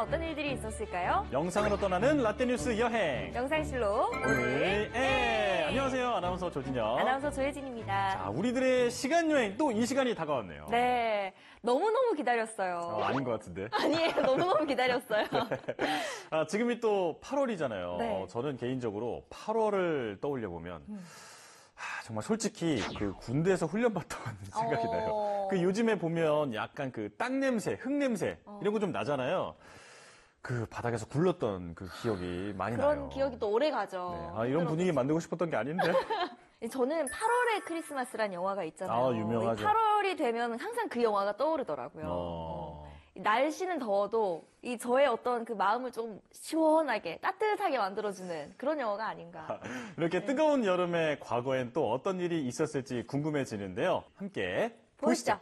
어떤 일들이 있었을까요? 영상으로 떠나는 라떼뉴스 여행. 영상실로 오늘 안녕하세요. 아나운서 조진영. 아나운서 조혜진입니다. 자, 우리들의 시간여행 또 이 시간이 다가왔네요. 네, 너무너무 기다렸어요. 아닌 것 같은데. 아니에요. 너무너무 기다렸어요. 지금이 또 8월이잖아요. 네. 저는 개인적으로 8월을 떠올려보면 정말 솔직히 그 군대에서 훈련받던 생각이 나요. 그 요즘에 보면 약간 그 땅 냄새, 흙 냄새 이런 거 좀 나잖아요. 그 바닥에서 굴렀던 그 기억이 많이 나요. 그런 기억이 또 오래 가죠. 네. 이런 분위기 만들고 싶었던 게 아닌데. 저는 8월의 크리스마스란 영화가 있잖아요. 유명하죠. 8월이 되면 항상 그 영화가 떠오르더라고요. 날씨는 더워도 저의 어떤 그 마음을 좀 시원하게 따뜻하게 만들어주는 그런 영화가 아닌가. 이렇게 뜨거운 여름의 과거엔 또 어떤 일이 있었을지 궁금해지는데요. 함께 보시죠.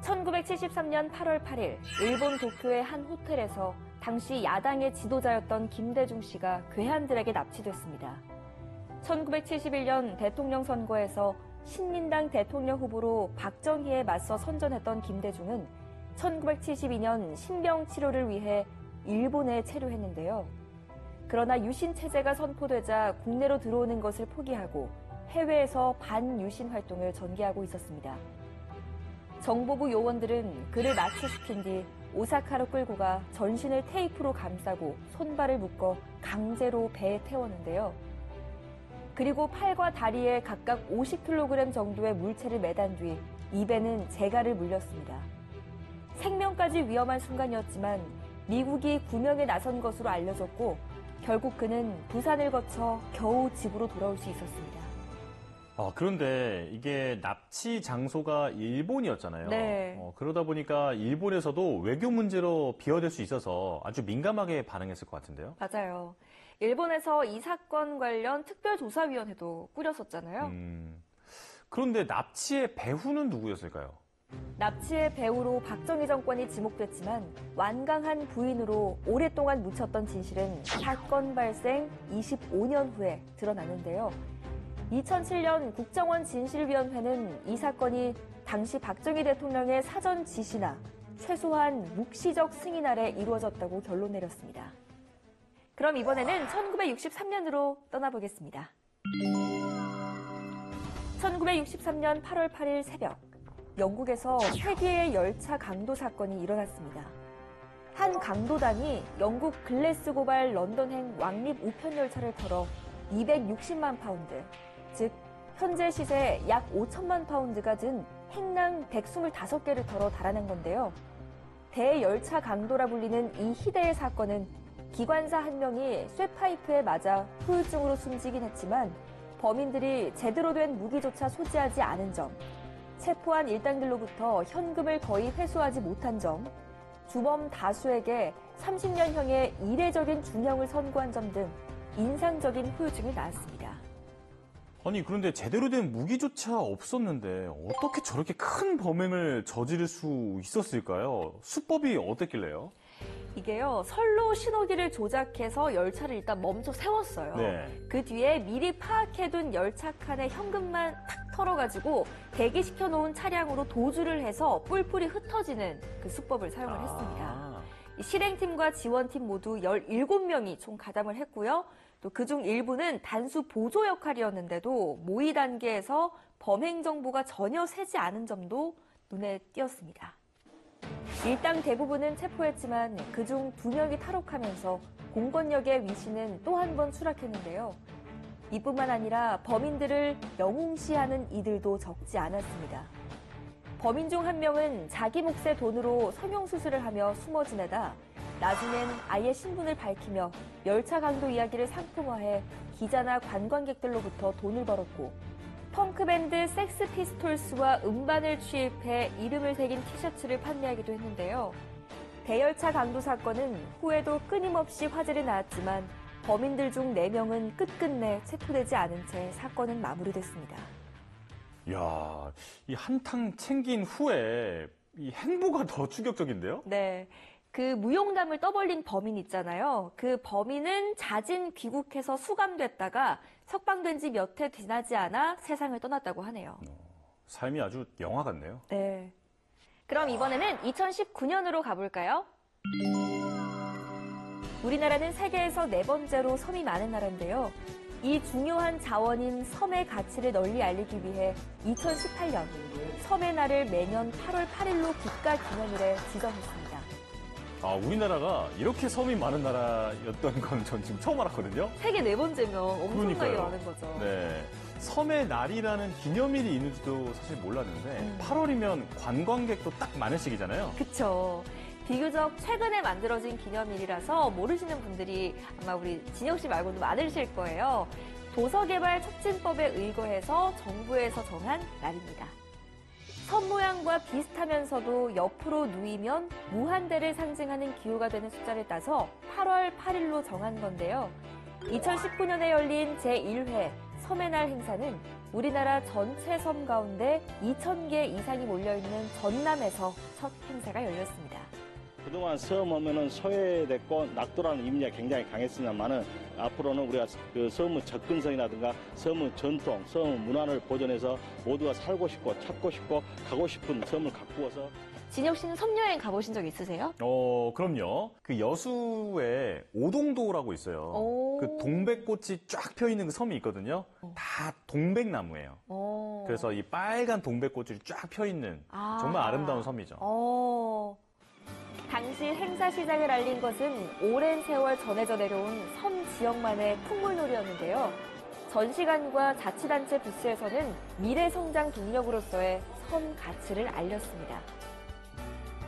1973년 8월 8일 일본 도쿄의 한 호텔에서 당시 야당의 지도자였던 김대중 씨가 괴한들에게 납치됐습니다. 1971년 대통령 선거에서 신민당 대통령 후보로 박정희에 맞서 선전했던 김대중은 1972년 신병 치료를 위해 일본에 체류했는데요. 그러나 유신 체제가 선포되자 국내로 들어오는 것을 포기하고 해외에서 반유신 활동을 전개하고 있었습니다. 정보부 요원들은 그를 납치시킨 뒤 오사카로 끌고 가 전신을 테이프로 감싸고 손발을 묶어 강제로 배에 태웠는데요. 그리고 팔과 다리에 각각 50kg 정도의 물체를 매단 뒤 입에는 재갈을 물렸습니다. 생명까지 위험한 순간이었지만 미국이 구명에 나선 것으로 알려졌고 결국 그는 부산을 거쳐 겨우 집으로 돌아올 수 있었습니다. 그런데 이게 납치 장소가 일본이었잖아요. 네. 그러다 보니까 일본에서도 외교 문제로 비화될 수 있어서 아주 민감하게 반응했을 것 같은데요. 맞아요. 일본에서 이 사건 관련 특별조사위원회도 꾸렸었잖아요. 그런데 납치의 배후는 누구였을까요? 납치의 배후로 박정희 정권이 지목됐지만 완강한 부인으로 오랫동안 묻혔던 진실은 사건 발생 25년 후에 드러나는데요. 2007년 국정원 진실위원회는 이 사건이 당시 박정희 대통령의 사전 지시나 최소한 묵시적 승인 아래 이루어졌다고 결론 내렸습니다. 그럼 이번에는 1963년으로 떠나보겠습니다. 1963년 8월 8일 새벽, 영국에서 세계의 열차 강도 사건이 일어났습니다. 한 강도단이 영국 글래스고발 런던행 왕립 우편 열차를 털어 260만 파운드, 즉 현재 시세 약 5천만 파운드가 든 행랑 125개를 털어 달아난 건데요. 대열차 강도라 불리는 이 희대의 사건은 기관사 한 명이 쇠파이프에 맞아 후유증으로 숨지긴 했지만 범인들이 제대로 된 무기조차 소지하지 않은 점, 체포한 일당들로부터 현금을 거의 회수하지 못한 점, 주범 다수에게 30년형의 이례적인 중형을 선고한 점 등 인상적인 후유증이 나왔습니다. 아니 그런데 제대로 된 무기조차 없었는데 어떻게 저렇게 큰 범행을 저지를 수 있었을까요? 수법이 어땠길래요? 이게요, 선로 신호기를 조작해서 열차를 일단 멈춰 세웠어요. 네. 그 뒤에 미리 파악해둔 열차 칸에 현금만 탁 털어가지고 대기시켜 놓은 차량으로 도주를 해서 뿔뿔이 흩어지는 그 수법을 사용을 했습니다. 이 실행팀과 지원팀 모두 17명이 총 가담을 했고요. 또 그중 일부는 단수 보조 역할이었는데도 모의 단계에서 범행 정보가 전혀 새지 않은 점도 눈에 띄었습니다. 일당 대부분은 체포했지만 그중 2명이 탈옥하면서 공권력의 위신은 또 한 번 추락했는데요. 이뿐만 아니라 범인들을 영웅시하는 이들도 적지 않았습니다. 범인 중 한 명은 자기 몫의 돈으로 성형수술을 하며 숨어 지내다 나중엔 아예 신분을 밝히며 열차 강도 이야기를 상품화해 기자나 관광객들로부터 돈을 벌었고 펑크밴드 섹스 피스톨스와 음반을 취입해 이름을 새긴 티셔츠를 판매하기도 했는데요. 대열차 강도 사건은 후에도 끊임없이 화제를 낳았지만 범인들 중 4명은 끝끝내 체포되지 않은 채 사건은 마무리됐습니다. 이야, 이 한탕 챙긴 후에 이 행보가 더 충격적인데요? 네. 그 무용담을 떠벌린 범인 있잖아요. 그 범인은 자진 귀국해서 수감됐다가 석방된 지 몇 해 지나지 않아 세상을 떠났다고 하네요. 삶이 아주 영화 같네요. 네. 그럼 이번에는 2019년으로 가볼까요? 우리나라는 세계에서 4번째로 섬이 많은 나라인데요. 이 중요한 자원인 섬의 가치를 널리 알리기 위해 2018년 섬의 날을 매년 8월 8일로 국가기념일에 지정했습니다. 아, 우리나라가 이렇게 섬이 많은 나라였던 건 전 지금 처음 알았거든요. 세계 4번째면 엄청나게 그러니까요. 많은 거죠. 네. 섬의 날이라는 기념일이 있는지도 사실 몰랐는데 8월이면 관광객도 딱 많은 시기잖아요. 그쵸. 비교적 최근에 만들어진 기념일이라서 모르시는 분들이 아마 우리 진혁 씨 말고도 많으실 거예요. 도서개발촉진법에 의거해서 정부에서 정한 날입니다. 섬 모양과 비슷하면서도 옆으로 누이면 무한대를 상징하는 기호가 되는 숫자를 따서 8월 8일로 정한 건데요. 2019년에 열린 제1회 섬의 날 행사는 우리나라 전체 섬 가운데 2,000개 이상이 몰려있는 전남에서 첫 행사가 열렸습니다. 그동안 섬 오면은 소외됐고 낙도라는 이미지가 굉장히 강했습니다만은 앞으로는 우리가 그 섬의 접근성이라든가 섬의 전통, 섬의 문화를 보존해서 모두가 살고 싶고 찾고 싶고 가고 싶은 섬을 가꾸어서. 진혁 씨는 섬 여행 가보신 적 있으세요? 그럼요. 그 여수에 오동도라고 있어요. 오. 그 동백꽃이 쫙 펴 있는 그 섬이 있거든요. 다 동백나무예요. 그래서 이 빨간 동백꽃이 쫙 펴 있는 정말 아름다운 섬이죠. 당시 행사 시작을 알린 것은 오랜 세월 전해져 내려온 섬 지역만의 풍물놀이였는데요. 전시관과 자치단체 부스에서는 미래 성장 동력으로서의 섬 가치를 알렸습니다.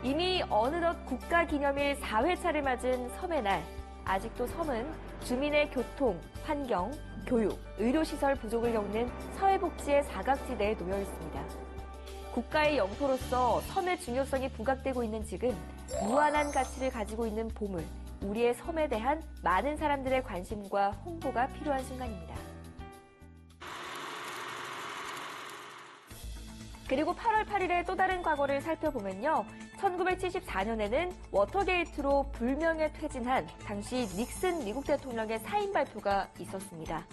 이미 어느덧 국가기념일 4회차를 맞은 섬의 날, 아직도 섬은 주민의 교통, 환경, 교육, 의료시설 부족을 겪는 사회복지의 사각지대에 놓여 있습니다. 국가의 영토로서 섬의 중요성이 부각되고 있는 지금 무한한 가치를 가지고 있는 보물, 우리의 섬에 대한 많은 사람들의 관심과 홍보가 필요한 순간입니다. 그리고 8월 8일의 또 다른 과거를 살펴보면요. 1974년에는 워터게이트로 불명예 퇴진한 당시 닉슨 미국 대통령의 사인 발표가 있었습니다.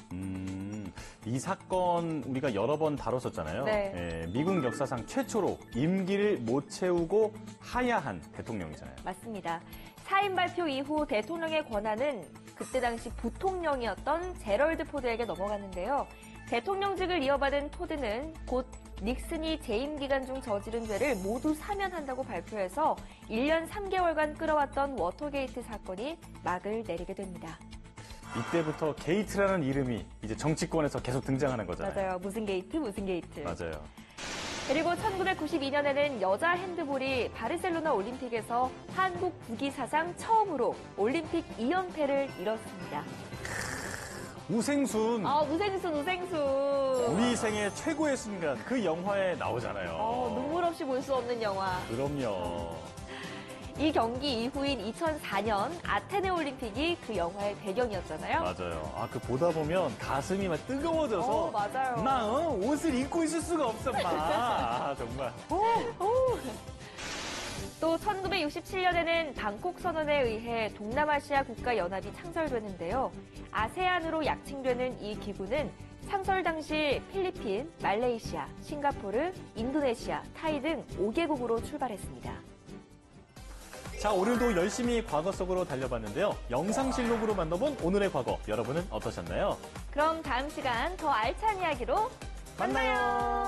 이 사건 우리가 여러 번 다뤘었잖아요. 네. 예, 미국 역사상 최초로 임기를 못 채우고 하야한 대통령이잖아요. 맞습니다. 사인 발표 이후 대통령의 권한은 그때 당시 부통령이었던 제럴드 포드에게 넘어갔는데요. 대통령직을 이어받은 포드는 곧 닉슨이 재임 기간 중 저지른 죄를 모두 사면한다고 발표해서 1년 3개월간 끌어왔던 워터게이트 사건이 막을 내리게 됩니다. 이때부터 게이트라는 이름이 이제 정치권에서 계속 등장하는 거잖아요. 맞아요. 무슨 게이트, 무슨 게이트. 맞아요. 그리고 1992년에는 여자 핸드볼이 바르셀로나 올림픽에서 한국 국기 사상 처음으로 올림픽 2연패를 이뤘습니다. 우생순. 우생순. 우리 생애 최고의 순간 그 영화에 나오잖아요. 눈물 없이 볼 수 없는 영화. 그럼요. 이 경기 이후인 2004년 아테네 올림픽이 그 영화의 배경이었잖아요. 맞아요. 그 보다 보면 가슴이 막 뜨거워져서 맞아요. 나 옷을 입고 있을 수가 없어, 막. 정말. 또 1967년에는 방콕 선언에 의해 동남아시아 국가연합이 창설되는데요. 아세안으로 약칭되는 이 기구는 창설 당시 필리핀, 말레이시아, 싱가포르, 인도네시아, 타이 등 5개국으로 출발했습니다. 자, 오늘도 열심히 과거 속으로 달려봤는데요. 영상실록으로 만나본 오늘의 과거, 여러분은 어떠셨나요? 그럼 다음 시간 더 알찬 이야기로 만나요.